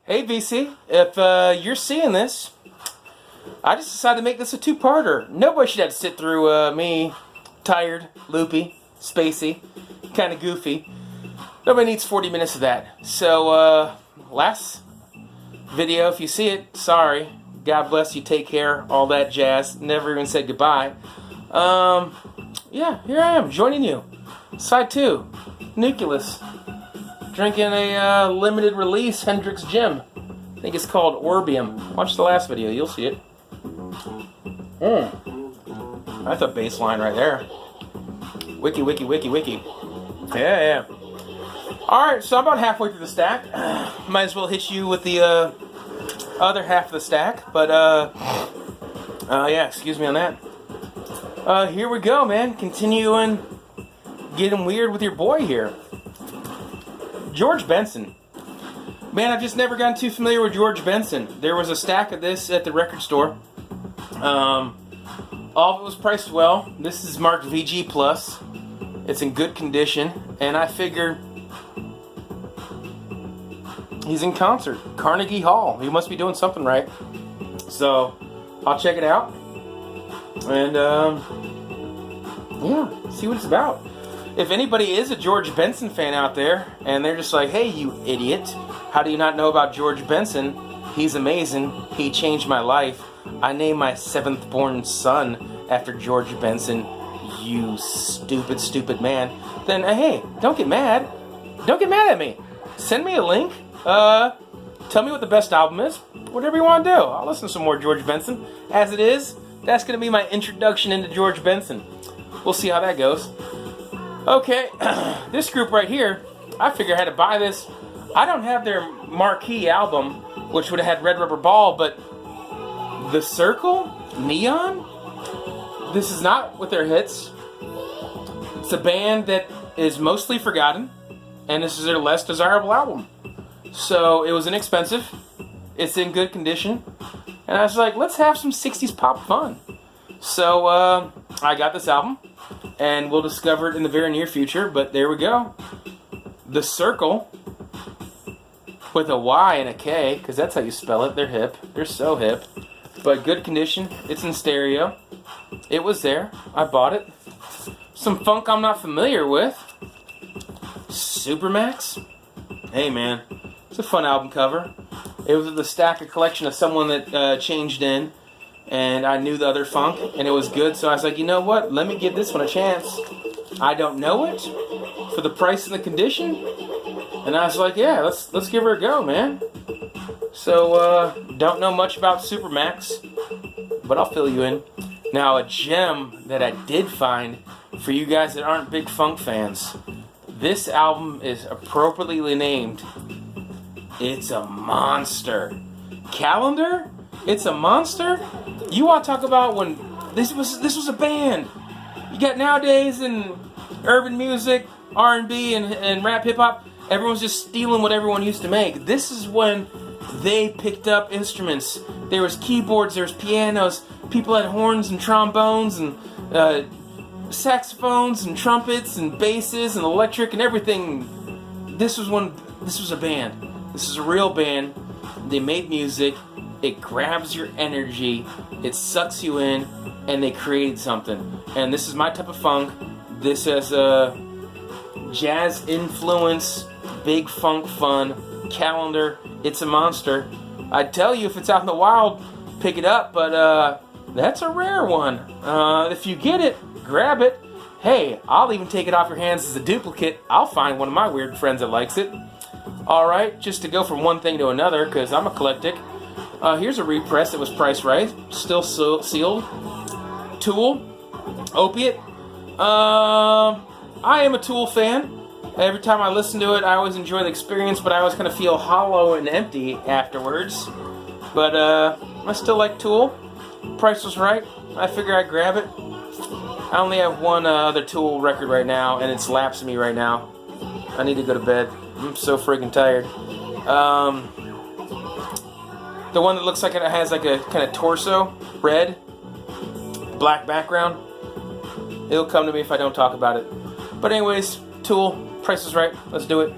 Hey VC, if you're seeing this, I just decided to make this a two-parter. Nobody should have to sit through me, tired, loopy, spacey, kind of goofy. Nobody needs 40 minutes of that. So, last video, if you see it, sorry. God bless you, take care, all that jazz. Never even said goodbye. Yeah, here I am, joining you. Side 2, Nucleus. Drinking a limited release Hendrix Gem. I think it's called Orbium. Watch the last video, you'll see it. That's a bass line right there. Wiki, wiki, wiki, wiki. Yeah. Alright, so I'm about halfway through the stack. Might as well hit you with the other half of the stack. But, yeah, excuse me on that. Here we go, man. Continuing getting weird with your boy here. George Benson. Man, I've just never gotten too familiar with George Benson. There was a stack of this at the record store. All of it was priced well. This is marked VG+. It's in good condition. And I figure he's in concert. Carnegie Hall. He must be doing something right. So, I'll check it out. And, yeah, see what it's about. If anybody is a George Benson fan out there, and they're just like, hey, you idiot, how do you not know about George Benson? He's amazing. He changed my life. I named my 7th born son after George Benson. You stupid, stupid man. Then, hey, don't get mad. Don't get mad at me. Send me a link. Tell me what the best album is. Whatever you want to do. I'll listen to some more George Benson. As it is, that's going to be my introduction into George Benson. We'll see how that goes. Okay, this group right here, I figured I had to buy this. I don't have their marquee album, which would have had Red Rubber Ball, but The Circle? Neon? This is not with their hits. It's a band that is mostly forgotten, and this is their less desirable album. So it was inexpensive, it's in good condition, and I was like, let's have some 60s pop fun. So I got this album, and we'll discover it in the very near future, but there we go. The Circle, with a Y and a K, because that's how you spell it. They're hip. They're so hip. But good condition. It's in stereo. It was there. I bought it. Some funk I'm not familiar with. Supermax. Hey, man. It's a fun album cover. It was the stack of collection of someone that changed in. And I knew the other funk, and it was good, so I was like, you know what? Let me give this one a chance. I don't know it for the price and the condition, and I was like, yeah, let's give her a go, man. So, don't know much about Supermax, but I'll fill you in. Now, a gem that I did find for you guys that aren't big funk fans. This album is appropriately named. It's a monster. Calendar? It's a monster? You want to talk about when this was a band. You got nowadays in urban music, R&B, and rap hip-hop, everyone's just stealing what everyone used to make. This is when they picked up instruments. There was keyboards, there was pianos, people had horns and trombones and saxophones and trumpets and basses and electric and everything. This was a band. This is a real band. They made music. It grabs your energy, it sucks you in, and they created something. And this is my type of funk. This has a jazz influence, big funk fun, Calendar. It's a monster. I'd tell you if it's out in the wild, pick it up, but that's a rare one. If you get it, grab it. Hey, I'll even take it off your hands as a duplicate. I'll find one of my weird friends that likes it. Alright, just to go from one thing to another, because I'm eclectic. Here's a repress that was priced right, still sealed. Tool, Opiate. I am a Tool fan. Every time I listen to it, I always enjoy the experience, but I always kind of feel hollow and empty afterwards. But I still like Tool. Price was right. I figure I'd grab it. I only have one other Tool record right now, and it's lapsing me right now. I need to go to bed. I'm so friggin' tired. The one that looks like it has like a kind of torso, red, black background. It'll come to me if I don't talk about it. But anyways, Tool, price is right. Let's do it.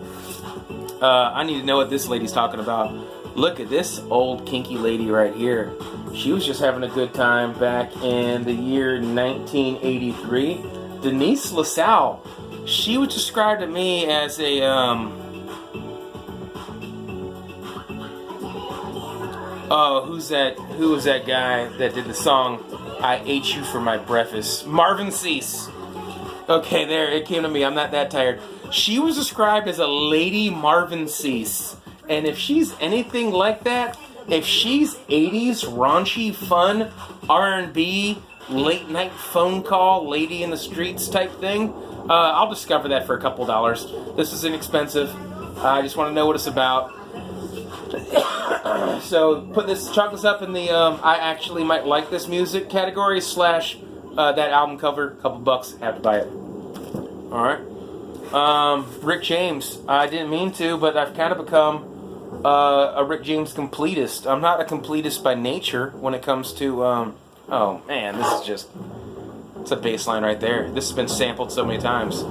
I need to know what this lady's talking about. Look at this old kinky lady right here. She was just having a good time back in the year 1983. Denise LaSalle. She was described to me as a oh, who was that guy that did the song I Ate You for My Breakfast? Marvin Cease. Okay, there, it came to me. I'm not that tired. She was described as a lady Marvin Cease. And if she's anything like that, if she's 80s raunchy fun R&B late night phone call lady in the streets type thing, I'll discover that for a couple dollars. This is inexpensive. I just want to know what it's about. So chalk this up in the I actually might like this music category / that album cover. Couple bucks, have to buy it. Alright. Rick James. I didn't mean to, but I've kind of become a Rick James completist. I'm not a completist by nature when it comes to oh man, this is just, it's a bass line right there. This has been sampled so many times.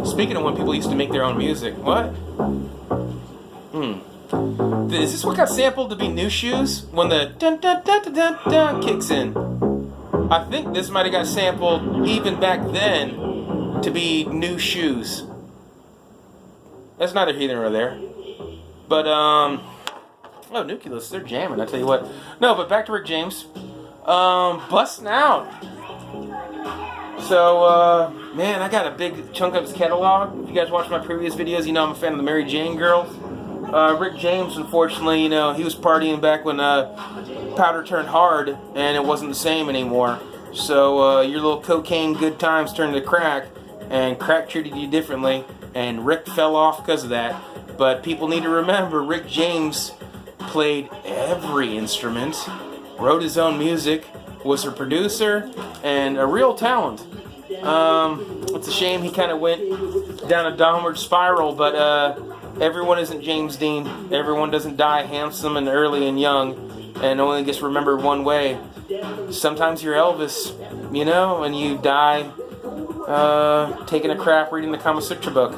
Speaking of when people used to make their own music, what? Is this what got sampled to be New Shoes? When the dun dun dun dun dun dun kicks in. I think this might have got sampled even back then to be New Shoes. That's neither here nor there. But, oh, Nucleus, they're jamming, I tell you what. No, but back to Rick James. Busting out. So, man, I got a big chunk of his catalog. If you guys watch my previous videos, you know I'm a fan of the Mary Jane Girls. Rick James, unfortunately, you know, he was partying back when powder turned hard and it wasn't the same anymore. So your little cocaine good times turned to crack, and crack treated you differently, and Rick fell off because of that. But people need to remember, Rick James played every instrument, wrote his own music, was a producer, and a real talent. It's a shame he kind of went down a downward spiral, but everyone isn't James Dean. Everyone doesn't die handsome and early and young and only gets remembered one way. Sometimes you're Elvis, you know, and you die taking a crap reading the Kama Sutra book,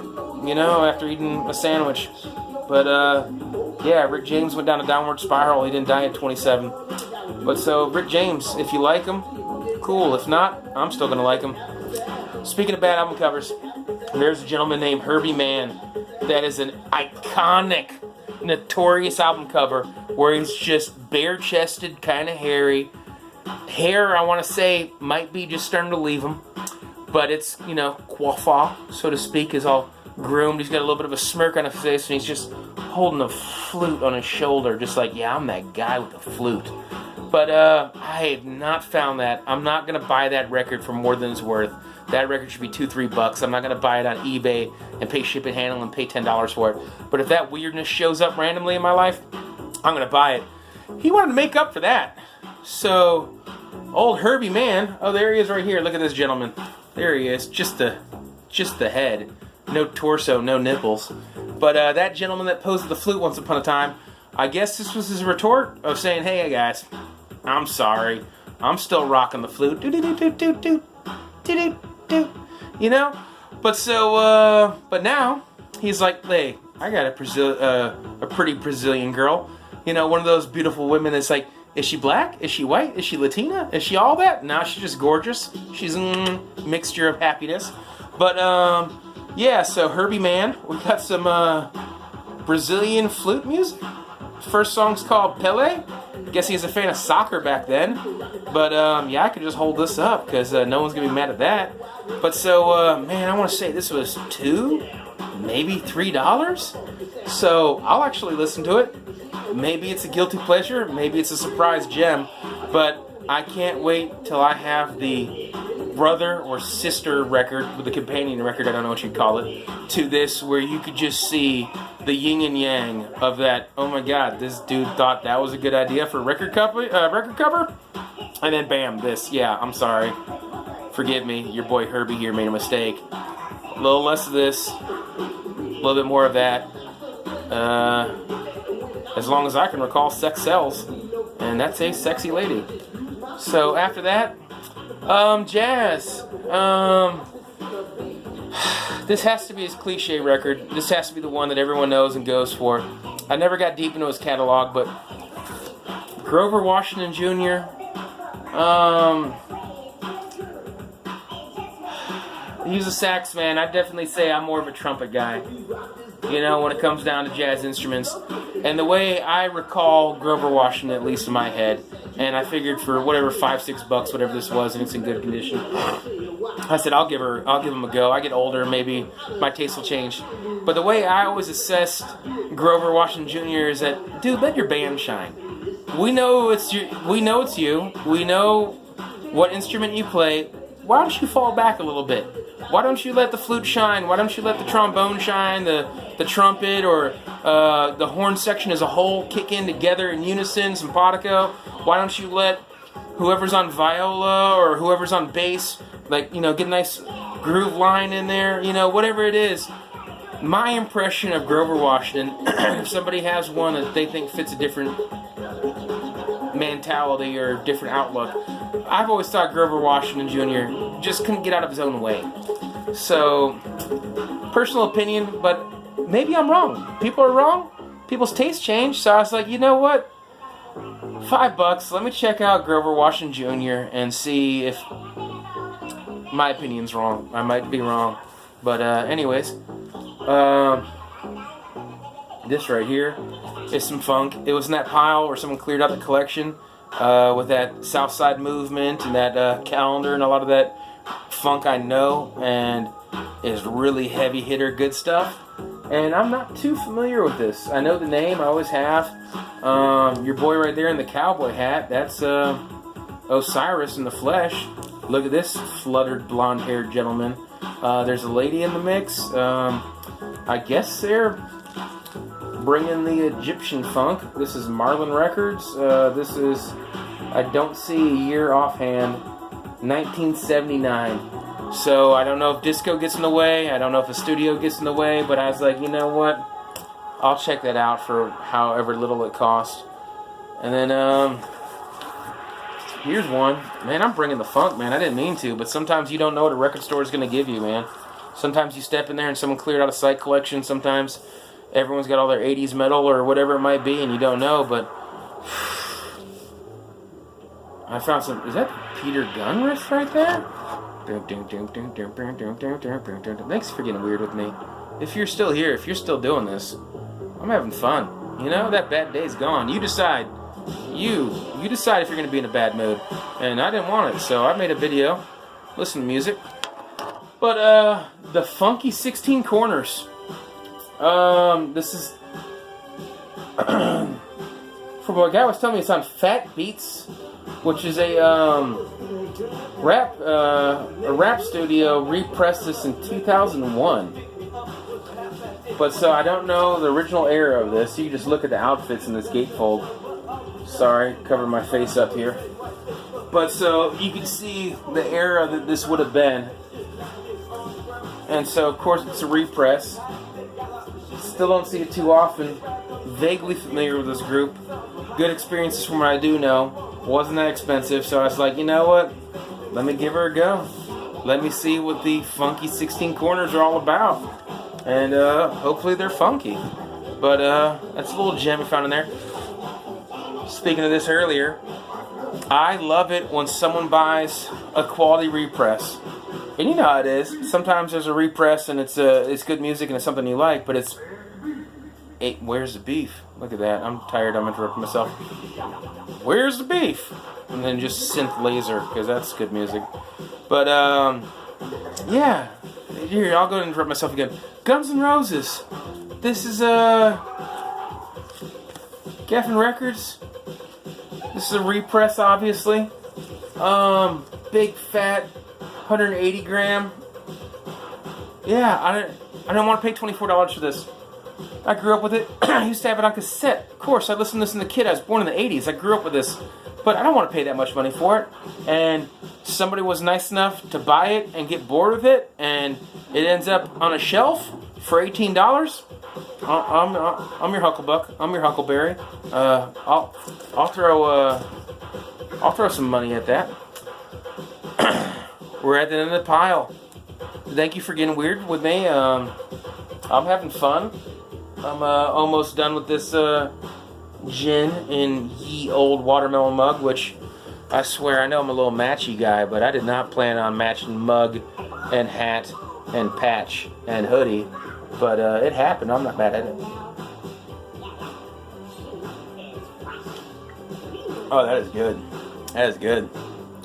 you know, after eating a sandwich. But, yeah, Rick James went down a downward spiral. He didn't die at 27. But so, Rick James, if you like him, cool. If not, I'm still going to like him. Speaking of bad album covers, there's a gentleman named Herbie Mann. That is an iconic, notorious album cover where he's just bare-chested, kind of hairy. Hair, I want to say, might be just starting to leave him. But it's, you know, coiffure, so to speak, is all groomed. He's got a little bit of a smirk on his face, and he's just holding a flute on his shoulder, just like, yeah, I'm that guy with the flute. But I have not found that. I'm not going to buy that record for more than it's worth. That record should be $2-3. I'm not going to buy it on eBay and pay shipping, handle, and pay $10 for it. But if that weirdness shows up randomly in my life, I'm going to buy it. He wanted to make up for that. So, old Herbie Mann, oh, there he is right here. Look at this gentleman. There he is. Just the head. No torso, no nipples. But that gentleman that posed the flute once upon a time, I guess this was his retort of saying, hey, guys, I'm sorry. I'm still rocking the flute. Do-do-do-do-do-do. Do-do-do. You know? But so, but now, he's like, hey, I got a pretty Brazilian girl. You know, one of those beautiful women that's like, is she black? Is she white? Is she Latina? Is she all that? No, she's just gorgeous. She's a mixture of happiness. But, yeah, so Herbie Mann, we got some Brazilian flute music. First song's called Pele. Guess he was a fan of soccer back then. But, yeah, I could just hold this up because no one's going to be mad at that. But so, man, I want to say this was $2, maybe $3. So I'll actually listen to it. Maybe it's a guilty pleasure. Maybe it's a surprise gem. But I can't wait till I have the brother or sister record, with the companion record, I don't know what you'd call it, to this, where you could just see the yin and yang of that. Oh my God, this dude thought that was a good idea for record cover, and then bam, this. Yeah, I'm sorry. Forgive me, your boy Herbie here made a mistake. A little less of this, a little bit more of that. As long as I can recall, sex sells, and that's a sexy lady. So after that, jazz. This has to be his cliche record. This has to be the one that everyone knows and goes for. I never got deep into his catalog, but Grover Washington Jr. He's a sax man. I'd definitely say I'm more of a trumpet guy, you know, when it comes down to jazz instruments. And the way I recall Grover Washington, at least in my head, and I figured for whatever, $5-6, whatever this was, and it's in good condition, I said I'll give him a go. I get older, maybe my taste will change. But the way I always assessed Grover Washington Jr. is that, dude, let your band shine. We know it's you. We know what instrument you play. Why don't you fall back a little bit? Why don't you let the flute shine? Why don't you let the trombone shine, the trumpet, or the horn section as a whole kick in together in unison, simpatico? Why don't you let whoever's on viola or whoever's on bass, like, you know, get a nice groove line in there, you know, whatever it is. My impression of Grover Washington, if somebody has one that they think fits a different mentality or different outlook, I've always thought Grover Washington Jr. just couldn't get out of his own way. So, personal opinion, but maybe I'm wrong. People are wrong. People's tastes change. So I was like, you know what? $5. Let me check out Grover Washington Jr. and see if my opinion's wrong. I might be wrong. But anyways, this right here is some funk. It was in that pile where someone cleared out the collection with that South Side movement and that calendar and a lot of that funk I know, and is really heavy hitter good stuff. And I'm not too familiar with this. I know the name, I always have. Your boy right there in the cowboy hat, that's Osiris in the flesh. Look at this fluttered blonde-haired gentleman. There's a lady in the mix. I guess they're bringing the Egyptian funk. This is Marlin Records. This is, I don't see a year offhand, 1979. So I don't know if disco gets in the way. I don't know if a studio gets in the way. But I was like, you know what? I'll check that out for however little it costs. And then here's one. Man, I'm bringing the funk, man. I didn't mean to, but sometimes you don't know what a record store is going to give you, man. Sometimes you step in there and someone cleared out a site collection. Sometimes everyone's got all their 80s metal or whatever it might be, and you don't know. But I found some. Is that Peter Gunn riff right there? Thanks for getting weird with me. If you're still here, if you're still doing this, I'm having fun. You know, that bad day's gone. You decide. You decide if you're going to be in a bad mood. And I didn't want it, so I made a video. Listen to music. But, the Funky 16 Corners. This is... from what a guy was telling me, it's on Fat Beats, which is a rap studio repressed this in 2001. But so I don't know the original era of this. You can just look at the outfits in this gatefold. Sorry, cover my face up here. But so you can see the era that this would have been. And so of course it's a repress. Still don't see it too often. Vaguely familiar with this group. Good experiences from what I do know. Wasn't that expensive, so I was like, you know what? Let me give her a go. Let me see what the Funky 16 Corners are all about. And hopefully they're funky. But that's a little gem I found in there. Speaking of this earlier, I love it when someone buys a quality repress. And you know how it is. Sometimes there's a repress and it's good music and it's something you like, but where's the beef? Look at that. I'm tired. I'm interrupting myself. Where's the beef? And then just synth laser, because that's good music. But, yeah. Here, I'll go and interrupt myself again. Guns N' Roses. This is, Geffen Records. This is a repress, obviously. Big, fat, 180 gram. Yeah, I don't want to pay $24 for this. I grew up with it. I used to have it on cassette. Of course, I listened to this as a kid. I was born in the 80s. I grew up with this. But I don't want to pay that much money for it. And somebody was nice enough to buy it and get bored with it, and it ends up on a shelf for $18. I'm your Hucklebuck. I'm your Huckleberry. I'll throw some money at that. We're at the end of the pile. Thank you for getting weird with me. I'm having fun. I'm almost done with this gin in ye old watermelon mug, which I swear I know I'm a little matchy guy, but I did not plan on matching mug and hat and patch and hoodie. But it happened. I'm not mad at it. Oh, that is good. That is good.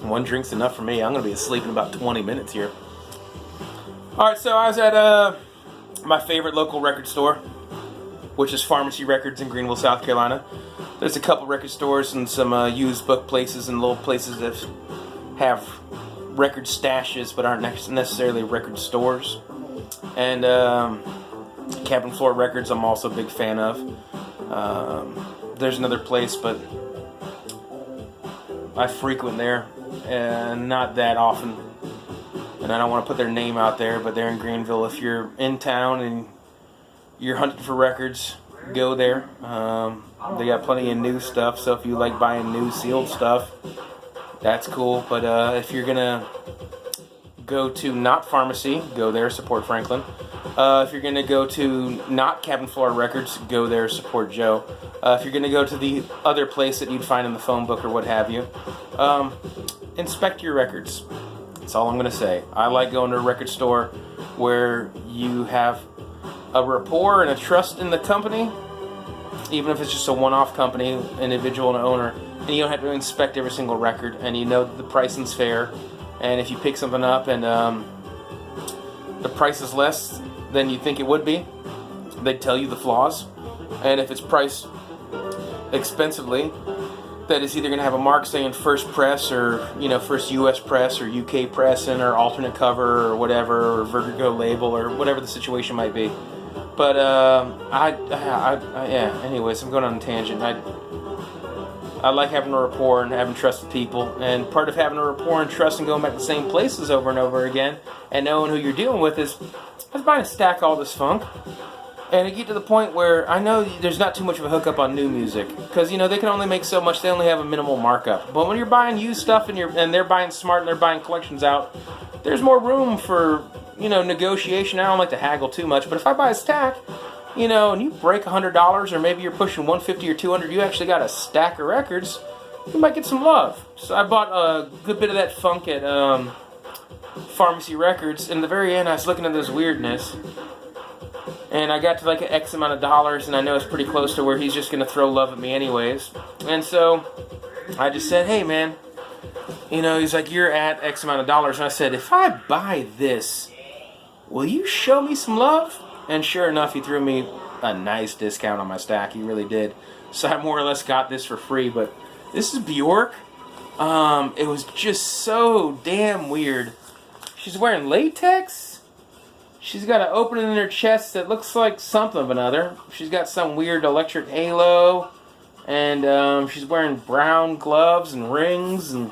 One drink's enough for me. I'm going to be asleep in about 20 minutes here. Alright, so I was at my favorite local record store, which is Pharmacy Records in Greenville, South Carolina. There's a couple record stores and some used book places and little places that have record stashes but aren't necessarily record stores. And Cabin Floor Records I'm also a big fan of. There's another place, but I frequent there, and not that often. And I don't want to put their name out there, but they're in Greenville. If you're in town and you're hunting for records, go there. They got plenty of new stuff, so if you like buying new sealed stuff, that's cool. But if you're going to go to not Pharmacy, go there, support Franklin. If you're going to go to not Cabin Floor Records, go there, support Joe. If you're going to go to the other place that you'd find in the phone book or what have you, inspect your records. That's all I'm going to say. I like going to a record store where you have a rapport and a trust in the company, even if it's just a one-off company, individual and owner, and you don't have to inspect every single record, and you know that the pricing's fair, and if you pick something up and the price is less than you think it would be, they tell you the flaws, and if it's priced expensively, that is either going to have a mark saying first press or, first US press or UK pressing or alternate cover or whatever, or Vertigo label or whatever the situation might be. But, anyways, I'm going on a tangent. I like having a rapport and having trust with people, and part of having a rapport and trust and going back to the same places over and over again and knowing who you're dealing with is I was buying a stack of all this funk. And it get to the point where I know there's not too much of a hookup on new music, because they can only make so much. They only have a minimal markup. But when you're buying used stuff and they're buying smart and they're buying collections out, there's more room for negotiation. I don't like to haggle too much, but if I buy a stack, and you break $100 or maybe you're pushing $150 or $200, you actually got a stack of records. You might get some love. So I bought a good bit of that funk at Pharmacy Records. In the very end, I was looking at this weirdness. And I got to like an X amount of dollars, and I know it's pretty close to where he's just going to throw love at me anyways. And so I just said, hey man, he's like, you're at X amount of dollars. And I said, if I buy this, will you show me some love? And sure enough, he threw me a nice discount on my stack. He really did. So I more or less got this for free. But this is Bjork. It was just so damn weird. She's wearing latex. She's got an opening in her chest that looks like something of another. She's got some weird electric halo. And she's wearing brown gloves and rings. And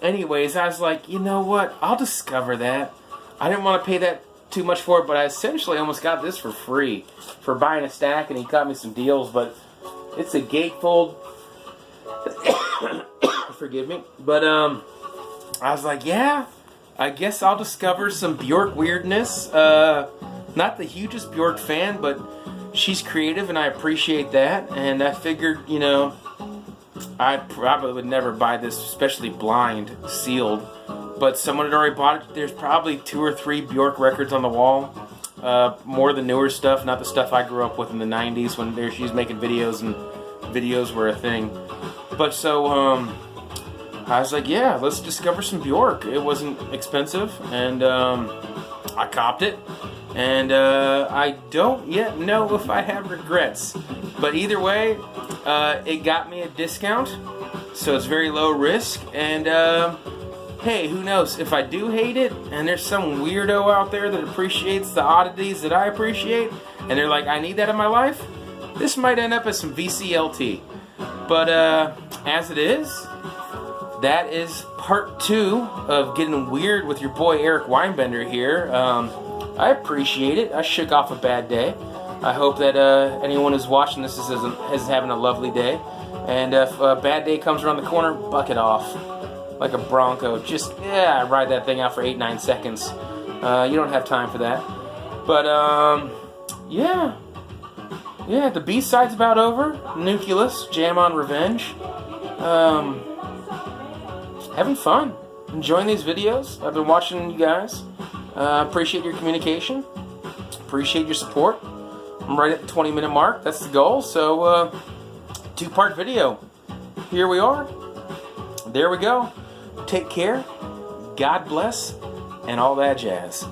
anyways, I was like, you know what? I'll discover that. I didn't want to pay that too much for it, but I essentially almost got this for free for buying a stack, and he got me some deals. But it's a gatefold. Forgive me. But I was like, yeah, I guess I'll discover some Bjork weirdness. Not the hugest Bjork fan, but she's creative and I appreciate that. And I figured, I probably would never buy this, especially blind, sealed. But someone had already bought it. There's probably 2 or 3 Bjork records on the wall. More of the newer stuff, not the stuff I grew up with in the 90s when she was making videos and videos were a thing. But so, I was like, yeah, let's discover some Bjork. It wasn't expensive, and I copped it. And I don't yet know if I have regrets. But either way, it got me a discount, so it's very low risk. And hey, who knows? If I do hate it, and there's some weirdo out there that appreciates the oddities that I appreciate, and they're like, I need that in my life, this might end up as some VCLT. But as it is, that is part 2 of getting weird with your boy Eric Weinbender here. I appreciate it. I shook off a bad day. I hope that anyone who's watching this is having a lovely day. And if a bad day comes around the corner, buck it off. Like a Bronco. Just, ride that thing out for 8-9 seconds. You don't have time for that. But, yeah. yeah, the B-side's about over. Nucleus, Jam on Revenge. Having fun. Enjoying these videos. I've been watching you guys. Appreciate your communication. Appreciate your support. I'm right at the 20-minute mark. That's the goal. So, 2-part video. Here we are. There we go. Take care. God bless. And all that jazz.